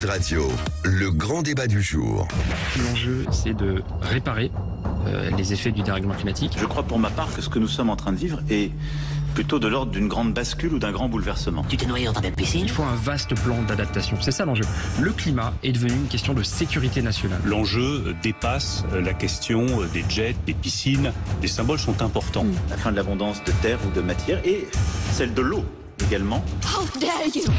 Radio, le grand débat du jour. L'enjeu, c'est de réparer les effets du dérèglement climatique. Je crois pour ma part que ce que nous sommes en train de vivre est plutôt de l'ordre d'une grande bascule ou d'un grand bouleversement. Tu t'es noyé dans ta piscine? Il faut un vaste plan d'adaptation, c'est ça l'enjeu. Le climat est devenu une question de sécurité nationale. L'enjeu dépasse la question des jets, des piscines. Les symboles sont importants. La fin de l'abondance de terre ou de matière et celle de l'eau également. How dare you!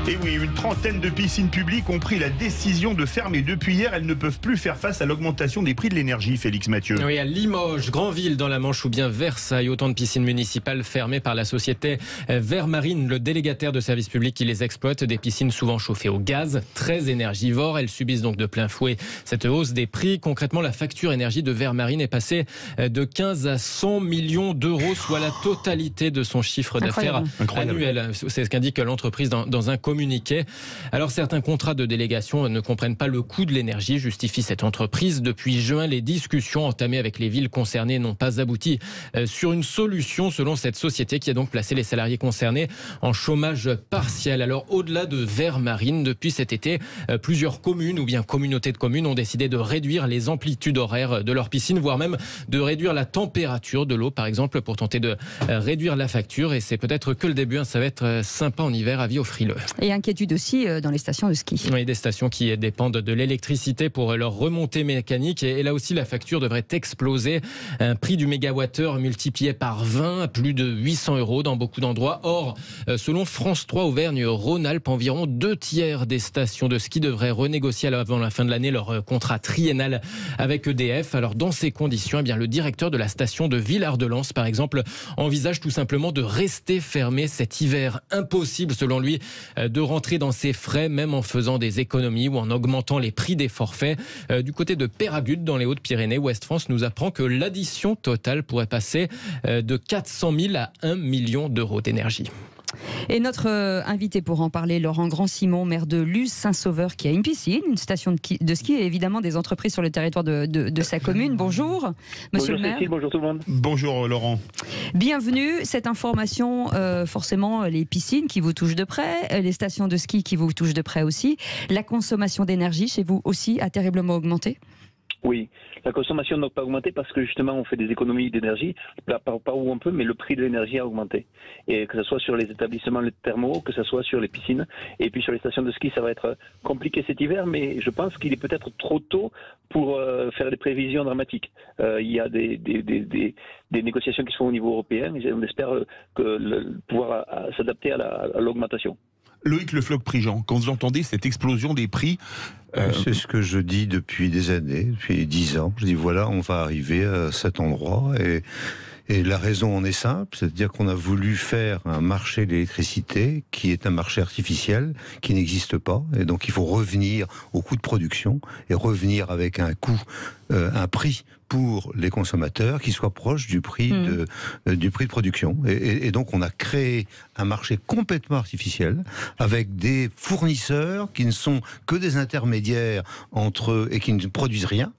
Et oui, une trentaine de piscines publiques ont pris la décision de fermer depuis hier. Elles ne peuvent plus faire face à l'augmentation des prix de l'énergie, Félix Mathieu. Oui, à Limoges, Granville dans la Manche ou bien Versailles, autant de piscines municipales fermées par la société Vermarine, le délégataire de services publics qui les exploite. Des piscines souvent chauffées au gaz, très énergivores. Elles subissent donc de plein fouet cette hausse des prix. Concrètement, la facture énergie de Vermarine est passée de 15 à 100 millions d'euros, soit la totalité de son chiffre d'affaires annuel. C'est ce qu'indique l'entreprise dans un communiqué. Alors certains contrats de délégation ne comprennent pas le coût de l'énergie, justifie cette entreprise. Depuis juin, les discussions entamées avec les villes concernées n'ont pas abouti sur une solution selon cette société qui a donc placé les salariés concernés en chômage partiel. Alors au-delà de Vermarine, depuis cet été, plusieurs communes ou bien communautés de communes ont décidé de réduire les amplitudes horaires de leurs piscines, voire même de réduire la température de l'eau par exemple pour tenter de réduire la facture. Et c'est peut-être que le début, ça va être sympa en hiver, avis aux frileux. Et inquiétude aussi dans les stations de ski. Oui, des stations qui dépendent de l'électricité pour leur remontée mécanique. Et là aussi, la facture devrait exploser. Un prix du mégawattheure multiplié par 20, à plus de 800 € dans beaucoup d'endroits. Or, selon France 3 Auvergne-Rhône-Alpes, environ 2/3 des stations de ski devraient renégocier avant la fin de l'année leur contrat triennal avec EDF. Alors, dans ces conditions, eh bien, le directeur de la station de Villard-de-Lans, par exemple, envisage tout simplement de rester fermé cet hiver. Impossible, selon lui, de rentrer dans ses frais, même en faisant des économies ou en augmentant les prix des forfaits. Du côté de Péragudes, dans les Hautes-Pyrénées, Ouest France nous apprend que l'addition totale pourrait passer de 400 000 à 1 million d'euros d'énergie. Et notre invité pour en parler, Laurent Grand-Simon, maire de Luz-Saint-Sauveur, qui a une piscine, une station de ski et évidemment des entreprises sur le territoire de sa commune. Bonjour, monsieur le maire. Cécile, bonjour tout le monde. Bonjour Laurent. Bienvenue. Cette information, forcément, les piscines qui vous touchent de près, les stations de ski qui vous touchent de près aussi. La consommation d'énergie chez vous aussi a terriblement augmenté? Oui, la consommation n'a pas augmenté parce que justement on fait des économies d'énergie, pas où on peut, mais le prix de l'énergie a augmenté. Et que ce soit sur les établissements thermaux, que ce soit sur les piscines, et puis sur les stations de ski, ça va être compliqué cet hiver, mais je pense qu'il est peut-être trop tôt pour faire des prévisions dramatiques. Il y a des négociations qui se font au niveau européen, et on espère pouvoir s'adapter à l'augmentation. Loïc Le Floch-Prigent, quand vous entendez cette explosion des prix... C'est ce que je dis depuis des années, depuis 10 ans. Je dis voilà, on va arriver à cet endroit et la raison en est simple, c'est-à-dire qu'on a voulu faire un marché de l'électricité qui est un marché artificiel, qui n'existe pas. Et donc il faut revenir au coût de production et revenir avec un coût, un prix pour les consommateurs qui soit proche du prix de production. Et donc on a créé un marché complètement artificiel avec des fournisseurs qui ne sont que des intermédiaires entre eux et qui ne produisent rien.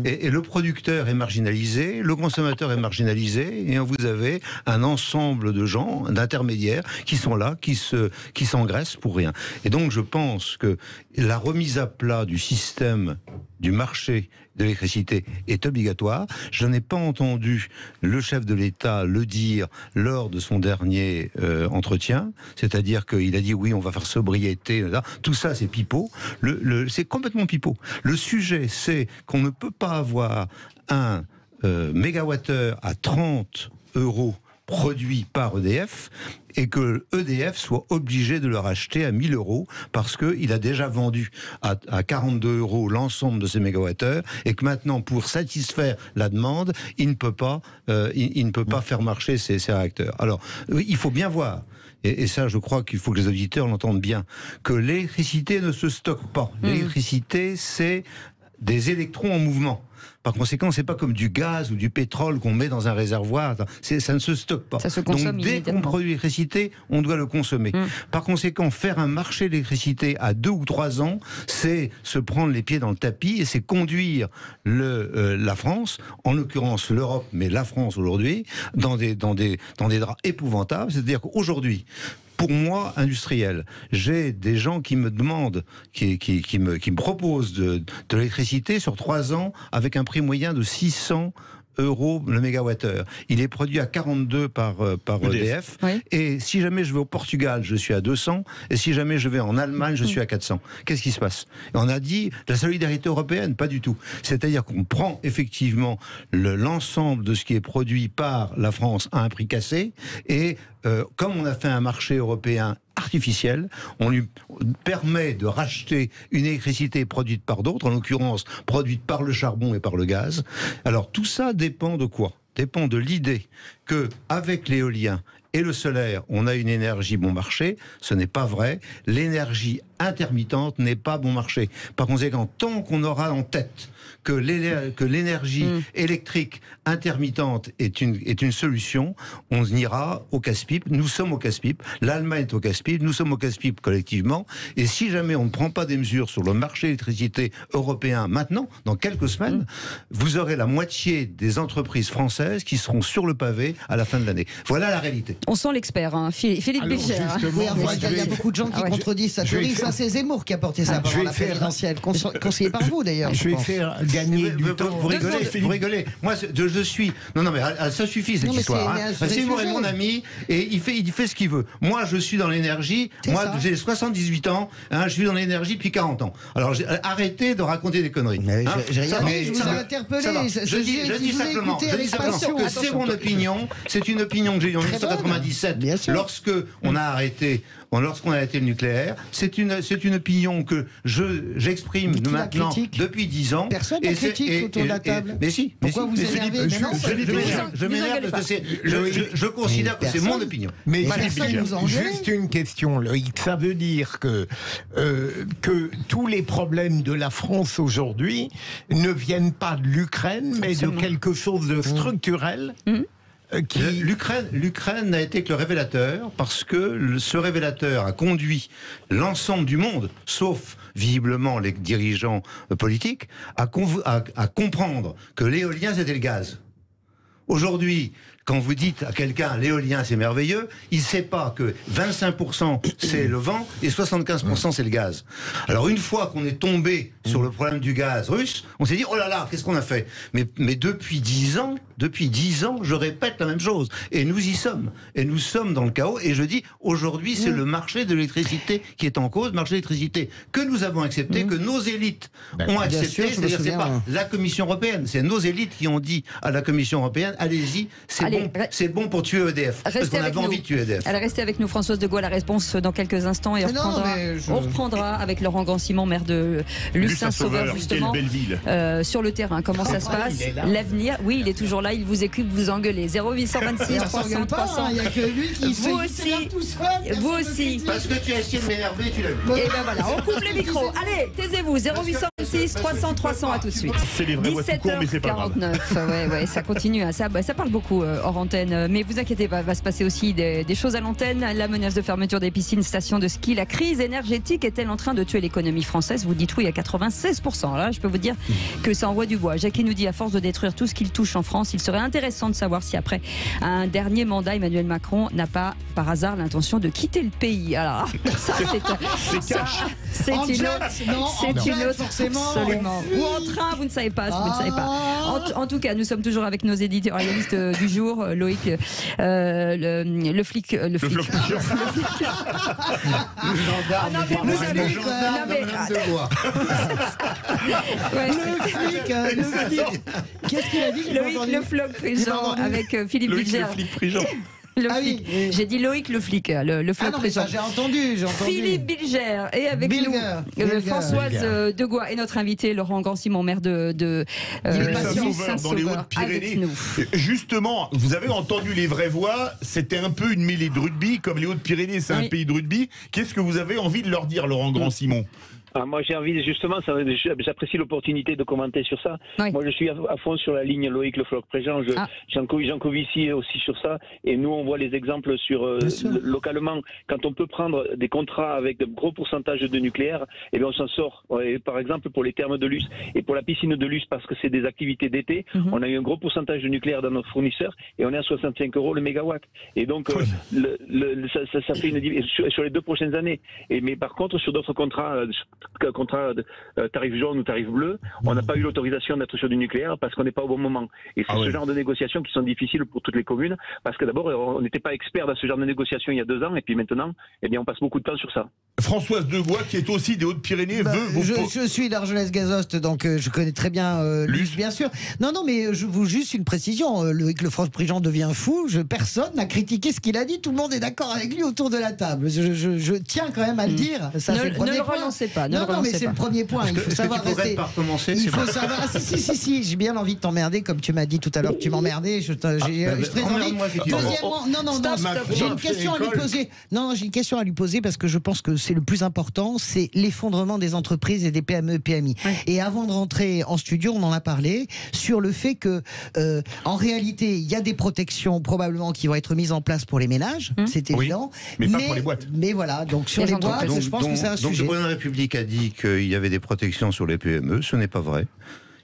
Et le producteur est marginalisé, le consommateur est marginalisé, et vous avez un ensemble de gens, d'intermédiaires, qui sont là, qui s'engraissent pour rien. Et donc je pense que la remise à plat du système du marché de l'électricité est obligatoire. Je n'ai pas entendu le chef de l'État le dire lors de son dernier entretien, c'est-à-dire qu'il a dit oui, on va faire sobriété, là. Tout ça c'est pipeau, c'est complètement pipeau. Le sujet c'est qu'on ne peut pas avoir un mégawattheure à 30 € produit par EDF et que EDF soit obligé de le racheter à 1 000 € parce qu'il a déjà vendu à 42 € l'ensemble de ses mégawattheures et que maintenant, pour satisfaire la demande, il ne peut pas faire marcher ses réacteurs. Alors, il faut bien voir, et ça je crois qu'il faut que les auditeurs l'entendent bien, que l'électricité ne se stocke pas. L'électricité, c'est des électrons en mouvement. Par conséquent, c'est pas comme du gaz ou du pétrole qu'on met dans un réservoir. Ça ne se stocke pas. Ça se consomme. Donc, dès qu'on produit l'électricité, on doit le consommer. Par conséquent, faire un marché de l'électricité à 2 ou 3 ans, c'est se prendre les pieds dans le tapis et c'est conduire la France, en l'occurrence l'Europe, mais la France aujourd'hui, dans des draps épouvantables. C'est-à-dire qu'aujourd'hui, pour moi, industriel. J'ai des gens qui me demandent, qui me proposent de l'électricité sur 3 ans avec un prix moyen de 600 € le mégawattheure. Il est produit à 42 par EDF. Oui. Et si jamais je vais au Portugal, je suis à 200. Et si jamais je vais en Allemagne, je suis à 400. Qu'est-ce qui se passe? Et on a dit la solidarité européenne, pas du tout. C'est-à-dire qu'on prend effectivement l'ensemble de ce qui est produit par la France à un prix cassé. Et comme on a fait un marché européen artificiel, on lui permet de racheter une électricité produite par d'autres, en l'occurrence produite par le charbon et par le gaz. Alors tout ça dépend de quoi? Dépend de l'idée que avec l'éolien et le solaire, on a une énergie bon marché. Ce n'est pas vrai. L'énergie intermittente n'est pas bon marché. Par conséquent, tant qu'on aura en tête que l'énergie électrique intermittente est une solution, on ira au casse-pipe. Nous sommes au casse-pipe. L'Allemagne est au casse-pipe. Nous sommes au casse-pipe collectivement. Et si jamais on ne prend pas des mesures sur le marché d'électricité européen maintenant, dans quelques semaines, vous aurez la moitié des entreprises françaises qui seront sur le pavé à la fin de l'année. Voilà la réalité. On sent l'expert, hein. Philippe Bilger. Oui, enfin, il y a beaucoup de gens qui contredisent sa théorie. Ça, c'est Zemmour qui a porté ça pendant la présidentielle, conseillé par vous d'ailleurs. Je vais faire gagner du temps. Vous rigolez. Moi, je suis. Non, mais ça suffit cette histoire. Zemmour est mon ami et il fait ce qu'il veut. Moi, je suis dans l'énergie. Moi, j'ai 78 ans. Je suis dans l'énergie depuis 40 ans. Alors, arrêtez de raconter des conneries. J'ai rien dit. Je vous ai interpellé. Je dis simplement que c'est mon opinion. C'est une opinion que j'ai eue en 1997, lorsqu'on a arrêté le nucléaire. C'est une opinion que j'exprime maintenant depuis 10 ans. Personne ne critique autour de la table. Mais si. Pourquoi vous énervez? Je m'énerve parce que je considère que c'est mon opinion. Mais juste une question, Loïc. Ça veut dire que tous les problèmes de la France aujourd'hui ne viennent pas de l'Ukraine, mais de quelque chose de structurel. L'Ukraine n'a été que le révélateur, parce que ce révélateur a conduit l'ensemble du monde, sauf visiblement les dirigeants politiques, à comprendre que l'éolien c'était le gaz. Aujourd'hui, quand vous dites à quelqu'un l'éolien c'est merveilleux, il ne sait pas que 25% c'est le vent et 75% c'est le gaz. Alors une fois qu'on est tombé sur le problème du gaz russe, on s'est dit oh là là, qu'est-ce qu'on a fait? Mais depuis 10 ans, je répète la même chose. Et nous y sommes. Et nous sommes dans le chaos. Et je dis aujourd'hui c'est le marché de l'électricité qui est en cause, marché de l'électricité que nous avons accepté, que nos élites ont accepté. C'est-à-dire c'est pas la Commission européenne, c'est nos élites qui ont dit à la Commission européenne allez-y, c'est bon pour tuer EDF. Parce qu'on avait envie de tuer EDF. Allez, restez avec nous, Françoise de Gaulle, la réponse dans quelques instants. Et on reprendra avec Laurent Grandcimon, maire de Luce-Saint-Sauveur, justement, sur le terrain. Comment ça se passe? L'avenir, oui, il est toujours là, il vous écoute, vous engueulez. 0826 300 300. Il n'y a que lui qui vous aussi, tout seul. Vous aussi. Parce que tu as essayé de m'énerver, tu l'as vu. Et ben voilà, on coupe les micros. Allez, taisez-vous. 0826 300 300 à tout de suite. C'est les vrais voix tout court, mais c'est pas grave. 17h49. Ouais, ça continue. Ça parle beaucoup hors antenne. Mais vous inquiétez pas, va se passer aussi des choses à l'antenne. La menace de fermeture des piscines, stations de ski, la crise énergétique est-elle en train de tuer l'économie française? Vous dites oui à 96%. Là, je peux vous dire que ça envoie du bois. Jackie nous dit à force de détruire tout ce qu'il touche en France, il serait intéressant de savoir si après un dernier mandat, Emmanuel Macron n'a pas par hasard l'intention de quitter le pays. Alors ça, c'est une autre forcément. Absolument. Ou en train, vous ne savez pas. Vous ne savez pas. En tout cas, nous sommes toujours avec nos éditorialistes du jour, Loïc, le flic. Le flic. Qu'est-ce qu'il a dit? Loïc le flic Prigent avec Philippe Bilger. J'ai dit Loïc le flic, le flic Prigent. J'ai entendu. Philippe Bilger et avec nous Françoise de Gaulle et notre invité Laurent Grandcimon, maire de Saint-Sauveur dans les Hautes-Pyrénées. Justement, vous avez entendu les vraies voix. C'était un peu une mêlée de rugby, comme les Hautes-Pyrénées, c'est un pays de rugby. Qu'est-ce que vous avez envie de leur dire, Laurent Grandcimon? Moi j'ai envie justement, j'apprécie l'opportunité de commenter sur ça. Oui. Moi je suis à fond sur la ligne Loïc Le Floch-Préjean, Jean Covici aussi sur ça, et nous on voit les exemples sur localement, quand on peut prendre des contrats avec de gros pourcentages de nucléaire, et bien on s'en sort. Par exemple pour les thermes de Luce et pour la piscine de Luce, parce que c'est des activités d'été, on a eu un gros pourcentage de nucléaire dans nos fournisseurs et on est à 65 € le mégawatt. Et donc ça fait une sur les 2 prochaines années. Mais par contre sur d'autres contrats tarif jaune ou tarif bleu, on n'a pas eu l'autorisation d'être sur du nucléaire parce qu'on n'est pas au bon moment. Et c'est ce genre de négociations qui sont difficiles pour toutes les communes, parce que d'abord on n'était pas expert dans ce genre de négociations il y a 2 ans, et puis maintenant on passe beaucoup de temps sur ça. Françoise Degois, qui est aussi des Hautes-Pyrénées, veut vous... Je suis d'Argelès-Gazost, donc je connais très bien Luce, bien sûr. Non, mais je vous juste une précision. Loïc Le Floch-Préjean devient fou. Personne n'a critiqué ce qu'il a dit. Tout le monde est d'accord avec lui autour de la table. Je tiens quand même à le dire. Ça, ne le relancez pas. Non, mais c'est le premier point. Il faut savoir rester. Il faut savoir. Si, j'ai bien envie de t'emmerder, comme tu m'as dit tout à l'heure que tu m'emmerdais. J'ai très envie. Deuxièmement, non, j'ai une question à lui poser. Non, j'ai une question à lui poser parce que je pense que c'est le plus important, c'est l'effondrement des entreprises et des PME, PMI. Ouais. Et avant de rentrer en studio, on en a parlé sur le fait que, en réalité, il y a des protections probablement qui vont être mises en place pour les ménages, c'est évident. Mais pas pour les boîtes. Mais voilà, donc sur les boîtes, je pense que c'est un sujet. Donc le président de la République a dit qu'il y avait des protections sur les PME, ce n'est pas vrai.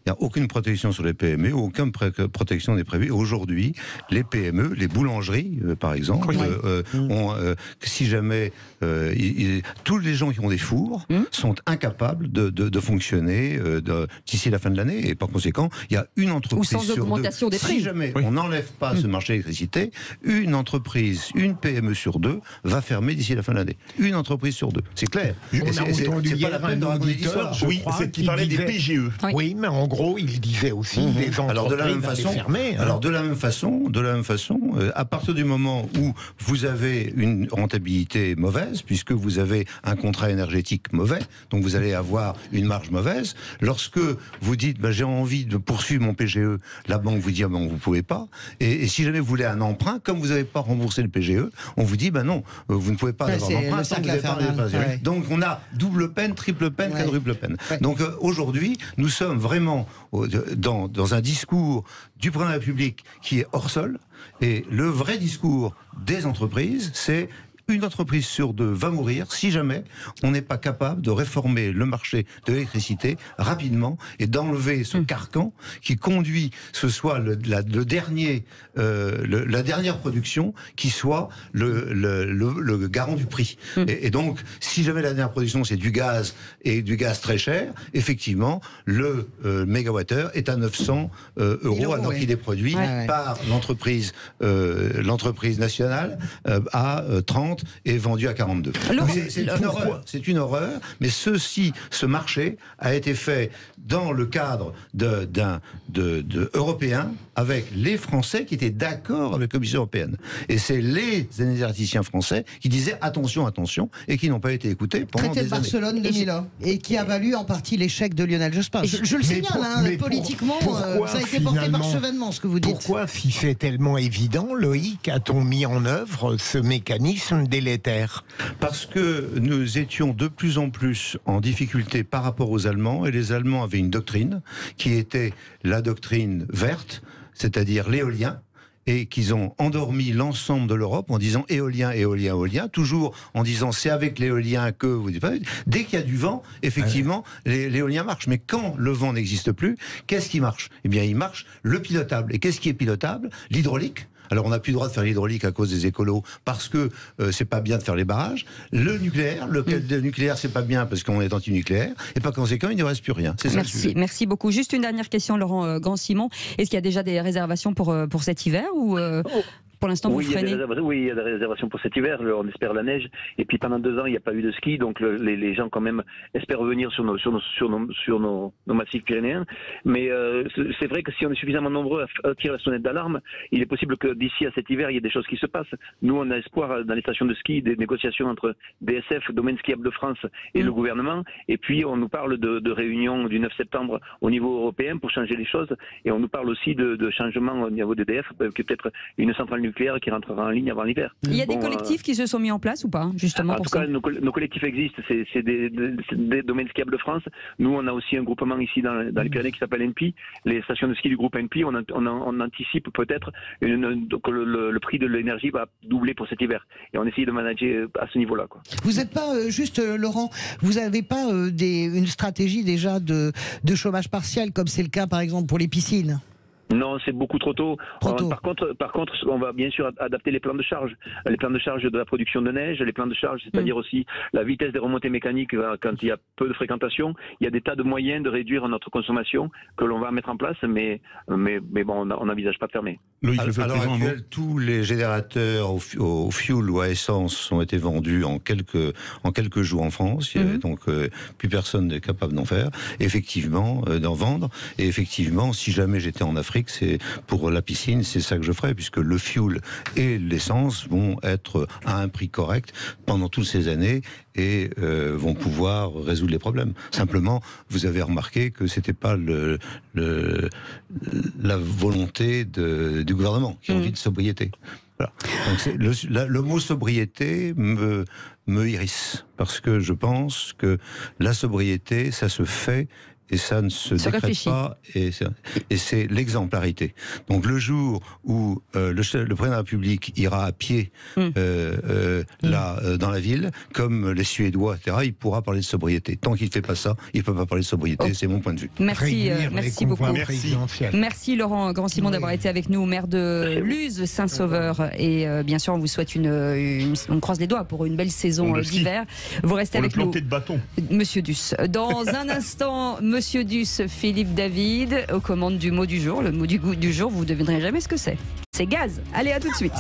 Il n'y a aucune protection sur les PME, aucune protection n'est prévue. Aujourd'hui, les PME, les boulangeries, par exemple, si jamais tous les gens qui ont des fours sont incapables de fonctionner d'ici la fin de l'année, et par conséquent, il y a une entreprise sur 2. Ou sans augmentation des prix. Si jamais on n'enlève pas ce marché de l'électricité, une entreprise, une PME sur 2 va fermer d'ici la fin de l'année. Une entreprise sur 2. C'est clair. C'est pas la peine de raconter l'histoire. Oui, c'est qui parlait des PGE. Oui, mais en gros, il disait aussi des entreprises. Alors de la même façon, de la même façon, à partir du moment où vous avez une rentabilité mauvaise, puisque vous avez un contrat énergétique mauvais, donc vous allez avoir une marge mauvaise. Lorsque vous dites j'ai envie de poursuivre mon PGE, la banque vous dit vous pouvez pas. Et si jamais vous voulez un emprunt, comme vous n'avez pas remboursé le PGE, on vous dit non, vous ne pouvez pas avoir d'emprunt. Donc on a double peine, triple peine, quadruple peine. Donc aujourd'hui, nous sommes vraiment dans un discours du président de la République qui est hors sol, et le vrai discours des entreprises, c'est une entreprise sur 2 va mourir si jamais on n'est pas capable de réformer le marché de l'électricité rapidement et d'enlever ce carcan qui conduit ce soit la dernière production qui soit le garant du prix. Et donc, si jamais la dernière production c'est du gaz et du gaz très cher, effectivement, le mégawattheure est à 900 euros alors qu'il est produit par l'entreprise nationale à 30 est vendu à 42. C'est une horreur, mais ce marché a été fait dans le cadre européen avec les Français qui étaient d'accord avec la Commission européenne. Et c'est les énergéticiens français qui disaient attention, attention, et qui n'ont pas été écoutés pendant des années. Traité de Barcelone 2001, et qui a valu en partie l'échec de Lionel Jospin. Je le signale, politiquement, ça a été porté par Chevènement, ce que vous dites. Pourquoi, si c'est tellement évident, Loïc, a-t-on mis en œuvre ce mécanisme délétère ? Parce que nous étions de plus en plus en difficulté par rapport aux Allemands, et les Allemands avaient une doctrine qui était la doctrine verte, c'est-à-dire l'éolien, et qu'ils ont endormi l'ensemble de l'Europe en disant éolien, éolien, éolien, toujours en disant c'est avec l'éolien que vous dites pas. Dès qu'il y a du vent, effectivement, l'éolien marche. Mais quand le vent n'existe plus, qu'est-ce qui marche ? Eh bien, il marche le pilotable. Et qu'est-ce qui est pilotable ? L'hydraulique. Alors on n'a plus le droit de faire l'hydraulique à cause des écolos parce que c'est pas bien de faire les barrages. Le nucléaire, le nucléaire c'est pas bien parce qu'on est anti-nucléaire et par conséquent il ne reste plus rien. C'est ça. Merci beaucoup. Juste une dernière question, Laurent Grand-Simon. Est-ce qu'il y a déjà des réservations pour cet hiver ou pour l'instant vous freinez ? Oui, il y a des réservations pour cet hiver. On espère la neige. Et puis pendant 2 ans il n'y a pas eu de ski, donc les gens quand même espèrent revenir sur nos massifs pyrénéens. Mais c'est vrai que si on est suffisamment nombreux à tirer la sonnette d'alarme, il est possible que d'ici à cet hiver, il y ait des choses qui se passent. Nous, on a espoir dans les stations de ski, des négociations entre DSF, Domaine Skiable de France et le gouvernement. Et puis, on nous parle de réunions du 9 septembre au niveau européen pour changer les choses. Et on nous parle aussi de changements au niveau d'EDF, qui est peut-être une centrale nucléaire nucléaire qui rentrera en ligne avant l'hiver. Il y a des collectifs qui se sont mis en place ou pas, justement, pour ça? En tout cas, nos collectifs existent, c'est des domaines skiables de France. Nous, on a aussi un groupement ici dans les Pyrénées qui s'appelle NP. Les stations de ski du groupe NP, on anticipe peut-être que le prix de l'énergie va doubler pour cet hiver. Et on essaye de manager à ce niveau-là. Vous n'êtes pas, juste Laurent, vous n'avez pas une stratégie déjà de chômage partiel, comme c'est le cas par exemple pour les piscines? Non, c'est beaucoup trop tôt. Par contre, on va bien sûr adapter les plans de charge. Les plans de charge de la production de neige, les plans de charge, c'est-à-dire aussi la vitesse des remontées mécaniques quand il y a peu de fréquentation. Il y a des tas de moyens de réduire notre consommation que l'on va mettre en place, mais bon, on n'envisage pas de fermer. À l'heure actuelle, tous les générateurs au fuel ou à essence ont été vendus en quelques jours en France. Donc, plus personne n'est capable d'en faire. Effectivement, d'en vendre. Et effectivement, si jamais j'étais en Afrique, c'est pour la piscine, c'est ça que je ferais, puisque le fuel et l'essence vont être à un prix correct pendant toutes ces années et vont pouvoir résoudre les problèmes. Simplement, vous avez remarqué que c'était pas la volonté du gouvernement qui a envie de sobriété. Voilà. Donc le mot sobriété me hérisse, parce que je pense que la sobriété, ça se fait et ça ne se décrète pas, et c'est l'exemplarité. Donc le jour où le président de la République ira à pied dans la ville, comme les Suédois, etc., il pourra parler de sobriété. Tant qu'il ne fait pas ça, il ne peut pas parler de sobriété, c'est mon point de vue. Merci beaucoup. Merci Laurent Grand-Simon d'avoir été avec nous, maire de Luz, Saint-Sauveur, et bien sûr on vous souhaite on croise les doigts pour une belle saison d'hiver. Vous restez avec nous, de bâton. Monsieur Duss. Dans un instant, Monsieur Duss, Philippe David, aux commandes du mot du jour. Le mot du jour, vous ne devinerez jamais ce que c'est. C'est gaz. Allez, à tout de suite.